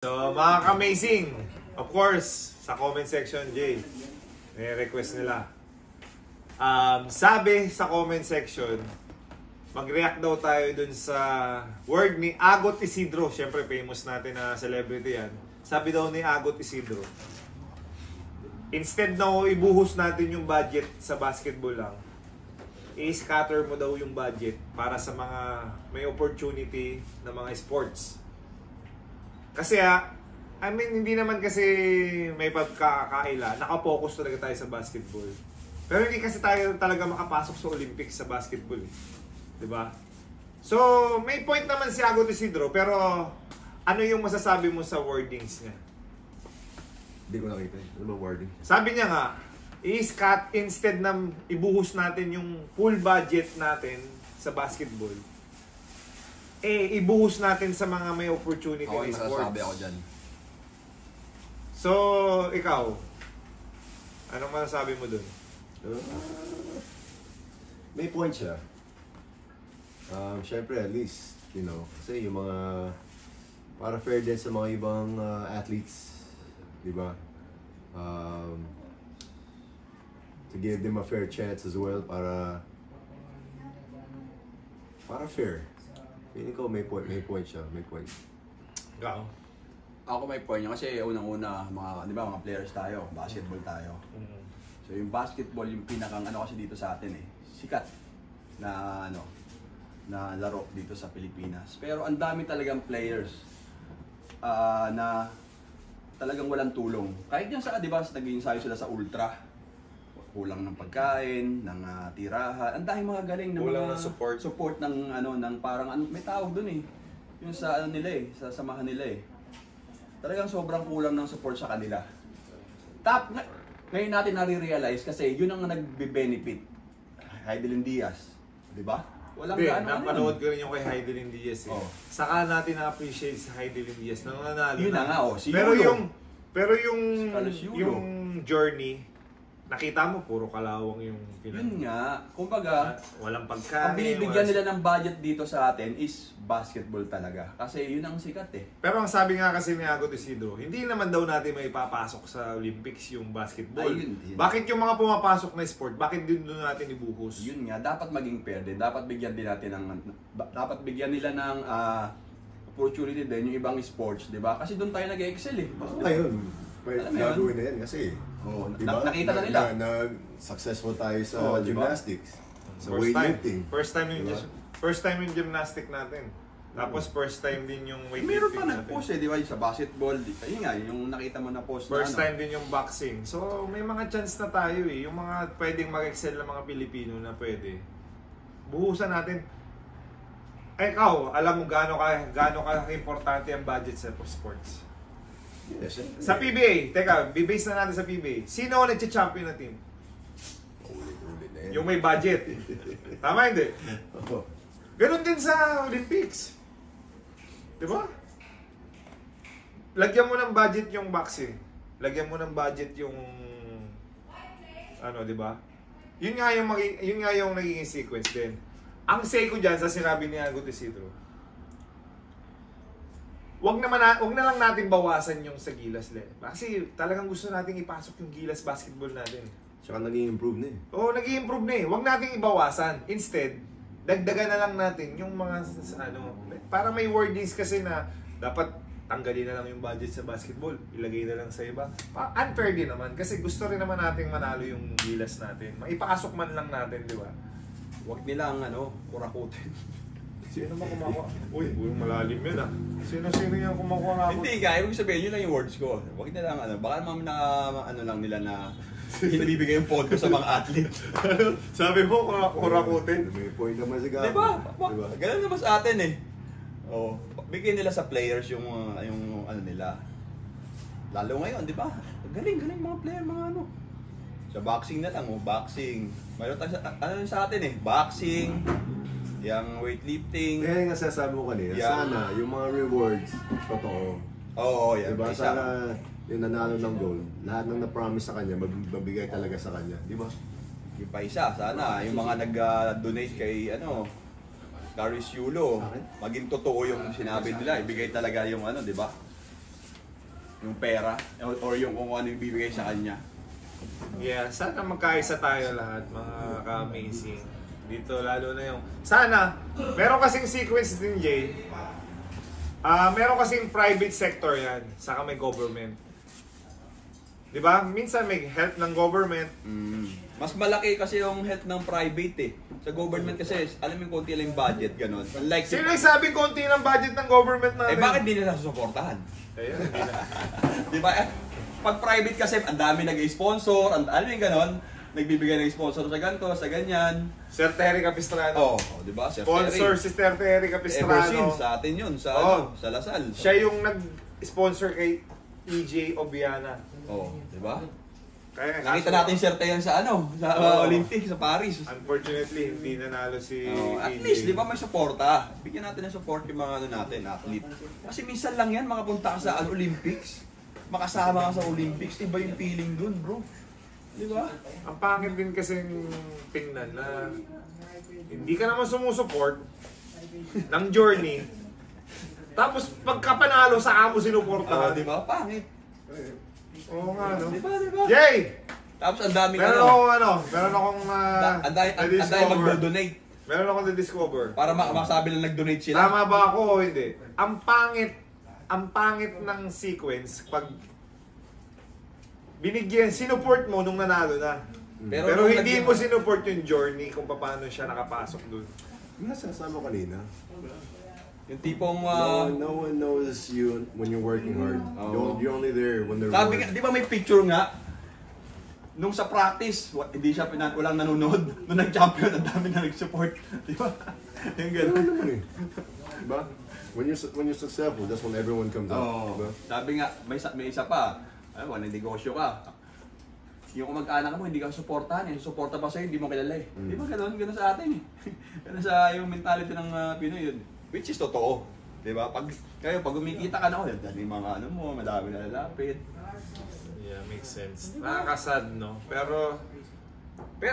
So, mga ka-amazing, of course, sa comment section, Jay, may request nila. Sabi sa comment section, mag-react daw tayo dun sa word ni Agot Isidro. Siyempre, famous natin na celebrity yan. Sabi daw ni Agot Isidro, instead na ibuhos natin yung budget sa basketball lang, i-scatter mo daw yung budget para sa mga may opportunity na mga sports. Kasi hindi naman kasi may pagkakaila, nakapokus talaga tayo sa basketball. Pero hindi kasi tayo talaga makapasok sa Olympics sa basketball. Diba? So, may point naman si Agot Isidro, pero ano yung masasabi mo sa wordings niya? Hindi ko nakita. Ano ba wording? Sabi niya nga, instead na ibuhos natin yung full budget natin sa basketball, ibuhos natin sa mga may opportunity ako in sports. Sabi ako dyan. So, ikaw, anong masasabi mo dun? May point siya. Siyempre, at least, kasi yung mga, para fair din sa mga ibang athletes, di ba? To give them a fair chance as well, para fair. Feeling ko may point siya, may point. Ikaw? Ako may point niya kasi unang-una, di ba, mga players tayo, basketball tayo. So yung basketball, yung pinakang kasi dito sa atin sikat na na laro dito sa Pilipinas. Pero ang dami talagang players na talagang walang tulong. Kahit yan di ba, nag-i-ensayo sila sa ultra, kulang ng pagkain, ng tirahan, ang dahil mga galing na kulang mga ng support ng ng parang may tawag doon yung sa nila sa samahan nila talagang sobrang kulang ng support sa kanila. Ngayon natin nare-realize kasi yun ang nagbe-benefit. Heidelin Diaz, di ba? Walang napanood ko rin yung kay Heidelin Diaz Saka natin na-appreciate sa Heidelin Diaz na nanalo. Yun na nga si pero yung journey, nakita mo, puro kalawang yung Yun nga, kumbaga, walang pagkain. Ang binibigyan nila ng budget dito sa atin is basketball talaga. Kasi yun ang sikat Pero ang sabi nga kasi ni Agot Isidro, hindi naman daw natin may papasok sa Olympics yung basketball. Yun. Bakit yung mga pumapasok na sport, bakit din doon natin ibuhos? Yun nga, dapat maging fair din. Dapat bigyan din natin dapat bigyan nila ng opportunity din yung ibang sports, di ba? Kasi doon tayo nag-excel Ayun. Gagawin na yan kasi. Diba? Nakita na nila. Successful tayo sa gymnastics. Sa weightlifting. First time yung gymnastic natin. Tapos first time din yung weightlifting. Meron pa nag-post di ba? Sa basketball. Ayun nga, yung nakita mo na post first time din yung boxing. So may mga chance na tayo Yung mga pwedeng mag-excel na mga Pilipino na pwede. Buhusan natin. Ikaw, alam mo gaano ka importante ang budget sa sports? Yes, sa PBA, teka, bibase na natin sa PBA. Sino ang nag-champion na team? Ulit na yan. Yung may budget. Tama hindi? Ganon din sa Olympics. Diba? Lagyan mo ng budget yung boxing. Lagyan mo ng budget yung diba? Yun nga yung nagiging sequence din. Ang say ko dyan sa sinabi ni Agot Isidro, Wag na lang natin bawasan yung sa gilas kasi talagang gusto nating ipasok yung gilas basketball natin. Tsaka nag-i-improve na nag-i-improve na Wag nating ibawasan. Instead, dagdagan na lang natin yung mga para may wordings kasi na dapat tanggalin na lang yung budget sa basketball, ilagay na lang sa iba. Unfair din naman kasi gusto rin naman nating manalo yung gilas natin. Maipasok man lang natin, di ba? Wag nilang kurakutin. Sino ba kumakuha? Uy, malalim yun Sino yung kumakuha nga? Hindi ka, ibig sabihin yun lang yung words ko. Wag na lang baka naman lang nila na hinabibigay yung phone ko sa mga athlete. Sabi mo, kurakutin? May point naman sa gawin. Diba? Ganun naman sa atin bigyan nila sa players yung nila. Lalo ngayon, di ba? Galing mga player, mga Sa boxing na lang, boxing. Mayroon tayo sa atin boxing. Yung weightlifting. Kaya nga sasabi mo kanina, sana yung mga rewards, totoo. Yan. Diba? Sana yung nanalo ng gold, lahat ng na-promise sa kanya, mabigay talaga sa kanya. Diba? Yung pa isa, sana yung mga nag-donate kay Caris Yulo, maging totoo yung sinabi nila, ibigay talaga yung di ba? yung pera or yung kung ano yung bibigay sa kanya. Yeah, sana magkaisa tayo lahat, mga ka-amazing. Dito lalo na yung... Sana, meron kasing sequence din, Jay. Meron kasing private sector yan, saka may government. Diba? Minsan may help ng government. Mas malaki kasi yung help ng private eh. Sa government kasi, alam mo yung konti lang yung budget, gano'n. Like, Sino nagsabing konti ng budget ng government natin? bakit di nila susuportahan? Ayun, hindi na. Diba? Pag private kasi, ang dami nag-sponsor, alam mo yung gano'n, nagbibigay ng sponsor sa ganito, sa ganyan. Sir Terry Capistrano. Diba? Sir Sponsor Terry. si Sir Terry Ever Capistrano. since, sa atin yun, sa Lasal. Siya yung nag-sponsor kay EJ Obiana. Diba? Kaya, Nakita natin Sir Terry sa Olympics, sa Paris. Unfortunately, hindi nanalo si At EJ. least, di ba may suporta? Bigyan natin ng support yung mga athlete. Kasi minsan lang yan, makapunta ka sa Olympics. Makasama ka sa Olympics, iba yung feeling dun, bro. Di ba? Ang pangit din kasing tingnan na hindi ka naman sumusuport ng journey. Tapos pagkapanalo sa amo sinuportahan. Di ba? Pangit. Oo nga, no? Di ba? Jay! Tapos ang daming Meron akong ang dami magdo-donate Meron akong na-discover. para masabi lang nag-donate sila. Tama ba ako o hindi? Ang pangit ng sequence pag sinuport mo nung nanalo na. Pero nung hindi mo sinuport yung journey kung paano siya nakapasok dun. Yung nasasabi mo kanina, Yung tipong... no one knows you when you're working hard. You're only there when they're sabi nga, di ba may picture nga? Nung sa practice, hindi siya walang nanonood. Nung nag-champion, ang dami na nag-support. Di ba? Yung gano'n. Ano naman eh. Diba? When you're successful, that's when everyone comes out. Diba? Sabi nga, may isa pa. Ano, nag-negosyo ka. Yung kamag-anak mo, hindi ka suportahan eh. Suporta pa sa'yo, hindi mo kilala eh. Di ba gano'n? Gano'n sa atin eh. Gano'n sa yung mentality ng Pinoy yun. Which is totoo. Di ba? Pag kumikita ka na, dahil yung mga ano mo, madami na lalapit. Yeah, makes sense. Nakakasad, no? Pero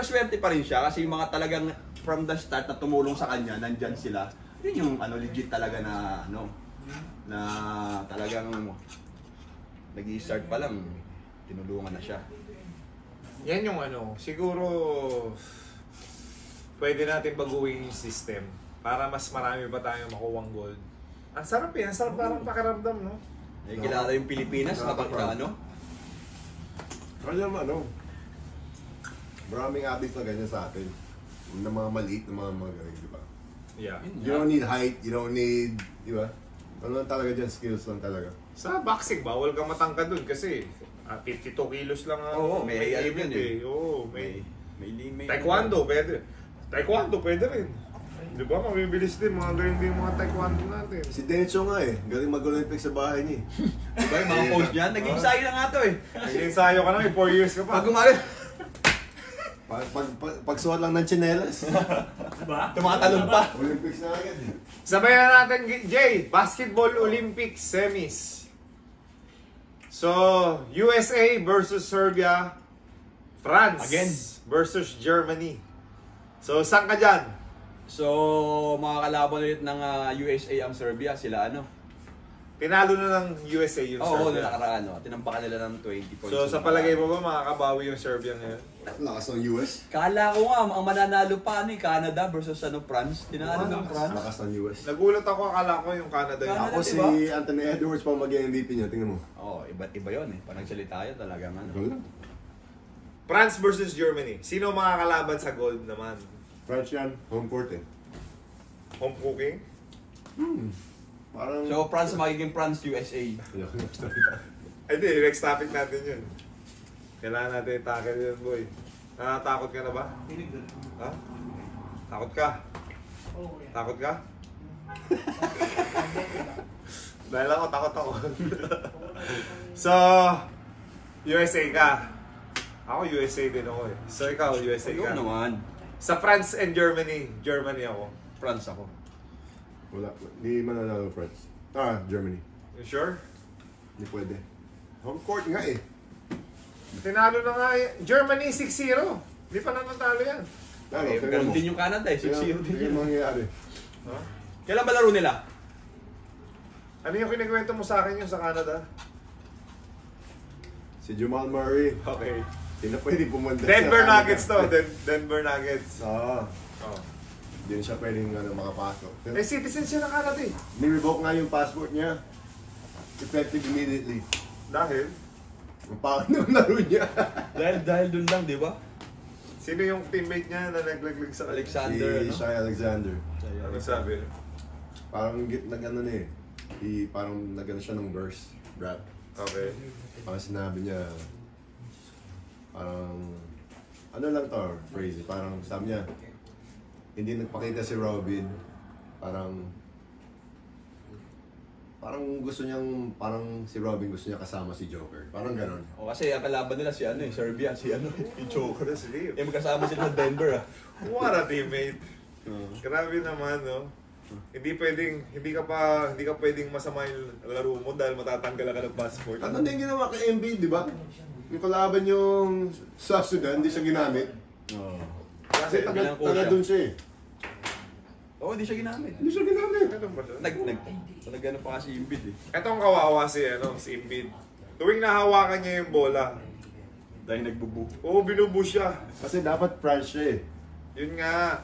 swerte pa rin siya kasi yung mga talagang from the start na tumulong sa kanya, nandyan sila. Yun yung legit talaga na na talagang nag-i-start pa lang, tinulungan na siya. yan yung siguro pwede natin baguhin yung system para mas marami pa tayong makuwang gold. Ang sarap eh, ang sarap parang pakiramdam, no? Kilala yung Pilipinas kapag na Kaya maraming athletes na ganyan sa atin. Na mga maliit, na mga magaling, di ba? Yeah. You don't need height, you don't need, di ba? Ano lang talaga dyan, skills lang talaga. Sa boxing, bawal kang matangkad dun kasi 52 kilos lang ang may limit yun eh. Oo, may Taekwondo, pwede. Taekwondo, pwede rin. Di ba? Mabibilis din. Mga ganyan din mga taekwondo natin. Si Dencho nga eh, galing mag-Olympics sa bahay niya eh. Diba yung mga post niyan? Nag-ensayo na nga to eh. Nag-ensayo ka na, 4 years ka pa. Pag gumari, Pagsuot lang ng tsinelas. tumatalon pa. Olympics na agad eh. Sabayan na natin, Jay. Basketball Olympics semis. So, USA versus Serbia. France Again. versus Germany. So, saan ka dyan? So, mga kalaban ulit ng USA ang Serbia, sila Tinalo na ng USA yung Oo, Serbia. nakaraan, tinampakan nila ng 20 points. So, sa palagay mo ba makakabawi yung Serbia ngayon? Lakas ng US. Kala ko nga, ang mananalo pa Canada versus France. Tinalo ng France. Lakas ng US. Nagulat ako, akala ko yung Canada yun. Canada. Ako si Diba? Anthony Edwards pa mag-MVP niya, tingnan mo. Iba yun eh. Pag nagsalita yun, talagang Wala. France versus Germany. Sino makakalaban sa gold naman? France yan, home court eh. Home cooking? Parang... So, France magiging France, USA. Ay di, next topic natin yun. Kailangan natin i-tackle yun, boy. Natatakot ka na ba? Ha? Takot ka? Takot ka? Dahil ako, takot ako. So, USA ka. Ako USA din ako eh. So, ikaw, USA ka. Ayun naman. Sa France and Germany, Germany ako. France ako. Wala. Hindi mananalo France. Germany. You sure? Hindi pwede. Home court nga eh. Tinalo na nga eh. Germany 6-0. Hindi pa natalo yan. Ganun din yung Canada eh. 6-0 din Tingnan yun. mo mangyayari. Huh? Kailan ba laro nila? Ano yung kinikwento mo sa akin yung sa Canada? Si Jamal Murray. Okay. Hindi na pwede pumunta Denver sa Nuggets to. Canada. Denver Nuggets. Oo. Oh. Hindi na siya pwedeng makapasok. Eh, citizen siya ng Canada eh. Ni-revoke nga yung passport niya. Effective immediately. Dahil? Ang pangit ng laro niya. Dahil dun lang, di ba? Sino yung teammate niya na naglaglag sa Alexander, Si ano? Shai Alexander. Ano sabi? Parang nag-ano na eh. Parang nag-ano siya ng verse. Rap. Okay. Parang sinabi niya, parang, ano lang to, phrase. Parang sabi niya, hindi nagpakita si Robin. Parang gusto niyang, parang si Robin gusto niya kasama si Joker. Parang ganon. O kasi ang kalaban nila si Serbia, si Joker. Sleep. Eh magkasama sila sa Denver ah. What a teammate. Grabe naman, no? Hindi ka pwedeng masama yung laro mo dahil matatanggal ka ng passport. Ano din ginawa kay Embiid, di ba? Yung kalaban yung sa Sudan, hindi siya ginamit. Oo. Kasi bilang coach taga siya. dun siya eh. Oo, hindi siya ginamit. Hindi siya ginamit. Ano ba doon? Nag-ano pa kasi Embiid eh. Etong kawawa si Embiid. Tuwing nahawakan niya yung bola, Dahil nagbubu. binubu siya. Kasi dapat France siya eh. Yun nga.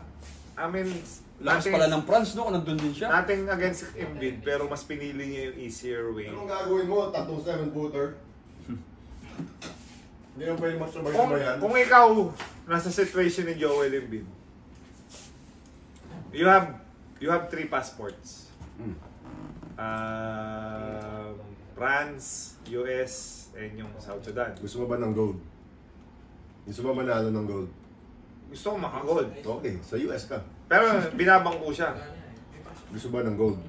I mean, Lakas pala ng France no, kung nandun din siya. nothing against Embiid, pero mas pinili niya yung easier way. Anong gagawin mo? Tattoo 7-footer? Hindi naman pwede Kung, magsabay-sabayan. kung ikaw nasa situation ni Joel Embiid, you have 3 passports. France, US, and yung South Sudan. Gusto mo ba ng gold? Gusto mo manalo ng gold? Gusto ko makagold. Okay, sa US ka. Pero binabangko siya. Gusto ba ng gold?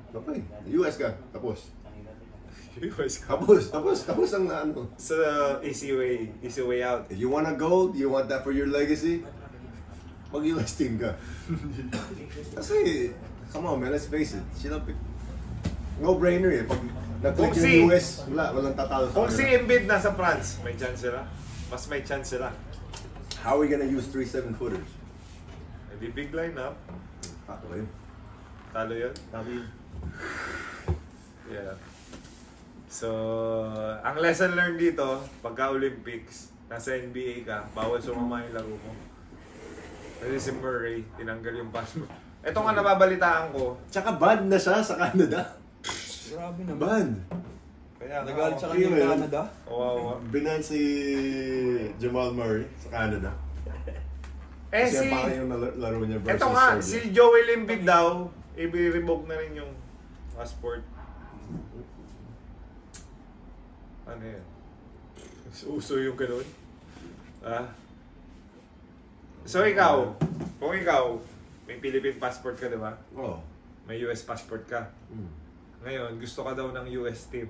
Okay, US ka. Tapos. US Tapos ang ano. So, easy way out. If you want a gold, you want that for your legacy, mag-US team ka. Kasi, come on man, let's face it. No-brainer eh. Pag nag-click Kung yung US, walang tatalo sa Kung si kanila. Embiid nasa France, may chance sila. Mas may chance sila. How are we gonna use 3 7-footers? Hindi big lineup. Okay. Talo yun. Yeah. So, ang lesson learned dito, pagka Olympics, nasa NBA ka, bawal sumama yung laro mo. Kasi si Murray, tinanggal yung pass mo. Ito nga nababalitaan ko. Tsaka banned na siya sa Canada. Grabe naman. Banned. Kaya Nagalit sa Yun, kanya yun. Canada. Kawawa. Binan si Jamal Murray sa Canada. Eh Kasi si... parang yung laro niya versus Ito nga, Serbia. si Joel Embiid daw, i-revoke na rin yung passport. Ano yan? Uso yung ganun? Ah? So ikaw, kung ikaw, may Philippine passport ka, di ba? Oo. May US passport ka. Ngayon, gusto ka daw ng US team.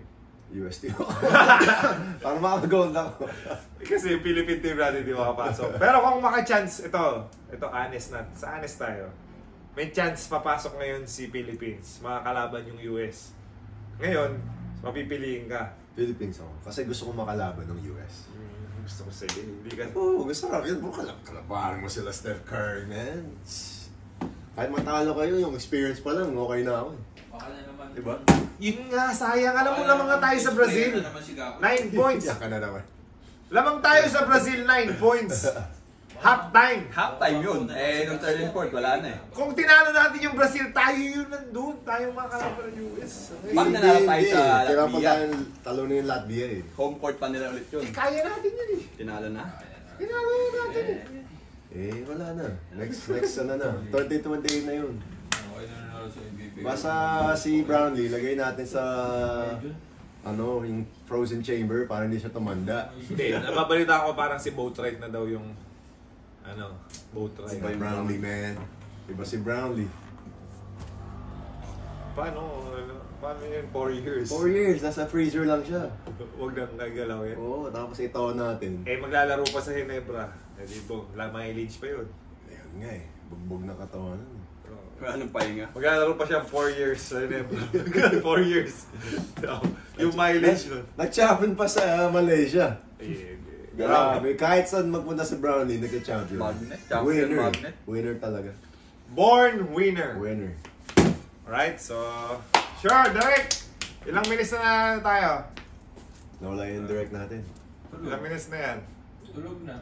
US team. Para makaka-gold ako. Kasi yung Philippine team natin di makapasok. Pero kung maka-chance, ito honest na. Sa honest tayo. May chance papasok ngayon si Philippines. Makakalaban yung US. Ngayon, mapipiliin ka. Philippines ako. Kasi gusto ko makalaban ng US. Gusto ko sa'yo. Hindi ka... Oo, gusto ko. Yan mo kalabaran mo sila Steph Curry, man. Kahit matalo kayo, yung experience pa lang, okay na ako. Baka na naman. Diba? Yun nga, sayang. Alam mo lamang nga tayo sa Brazil. 9 points. Iyak ka na naman. Lamang tayo sa Brazil, 9 points. Half time. Half-time yun. Eh, nung third and fourth, wala na eh. Kung tinalo natin yung Brazil, tayo yun nandun. Tayo makakalaban ng US. Okay. Pag nanalo tayo sa Kailangan pa Latvia. tayo talo na yung Latvia eh. Home court pa nila ulit yun. Kaya natin yun eh. Tinalo na. Tinalo natin eh. Eh, wala na. Next ano na. 30-28 na yun. Okay na nanalo sa MVP. Basta si Brownlee, lagay natin sa yung frozen chamber para hindi siya tumanda. Hindi, nababalita ko parang si Boatwright na daw yung Boatwright. Iba Brownlee, man. Iba si Brownlee. Paano yun? 4 years. 4 years, nasa freezer lang siya. Huwag nang nagalawin. Oo, tapos ito natin. Eh, maglalaro pa sa Ginebra. Eh, dito, mileage pa yun. Ayun nga eh, bugbog na katawan. Anong pahinga? Maglalaro pa siya 4 years sa Ginebra. 4 years. Yung mileage nun. Nag-champion pa sa Malaysia. Grabe. Grabe, kahit saan magpunta si Brownlee, nagka-champion. Magnet, champion Winner. magnet. Winner talaga. Born winner. Winner. Alright, so... Sure, Derek! Ilang minutes na tayo? Nawala yung direct natin. Ilang minutes na yan? Tulog na.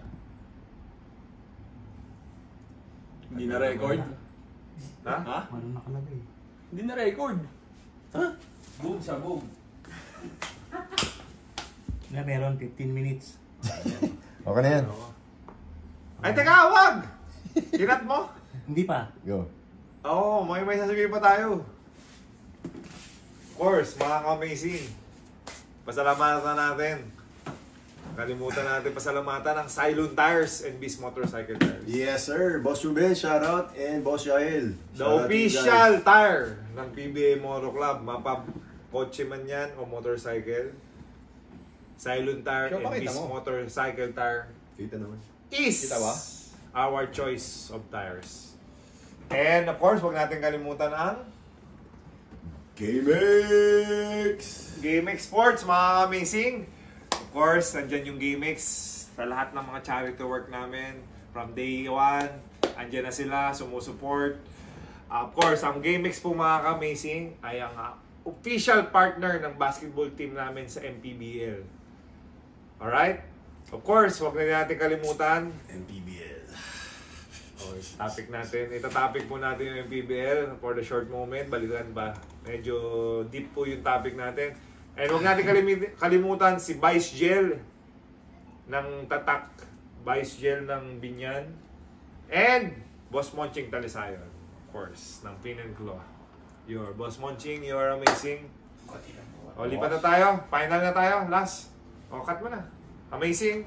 Hindi na record. Ha? Ha? Ano nakalagay? Hindi na record. Ha? Boom sa boom. Na meron 15 minutes. Okay na yan. Ay, teka, wag! Kinat mo? Hindi pa. Go. Oo, may sasabihin pa tayo. Of course, mga ka-amazing. Pasalamatan natin. Kalimutan natin pasalamatan ang Cylon Tires and Beast Motorcycle Tires. Yes, sir. Boss Ruben, shout out. And Boss Yael. The official tire ng PBA Moto Club. Mapap-kotse man yan o motorcycle. Cylon Tire Kaya and pakita Beast mo. Motorcycle Tire Kita naman. is Kita ba? our choice of tires. And of course, huwag natin kalimutan ang GameX! GameX Sports, mga amazing. Of course, nandyan yung GameX sa lahat ng mga charity work namin. From day one, andyan na sila, sumusuport. Of course, ang GameX po mga amazing ay ang official partner ng basketball team namin sa MPBL. Alright? Of course, huwag na natin kalimutan. MPBL. Okay, topic natin. Ita-topic po natin yung MPBL for the short moment. Balikan ba? Medyo deep po yung topic natin. And huwag natin kalimutan si Vice Gel ng Tatak. Vice Gel ng Binyan. And Boss Monching Talisayon. Of course, ng Pin and Claw. Your Boss Monching, you're amazing. O, lipat na tayo. Final na tayo. Last. O, cut mo na. Amazing.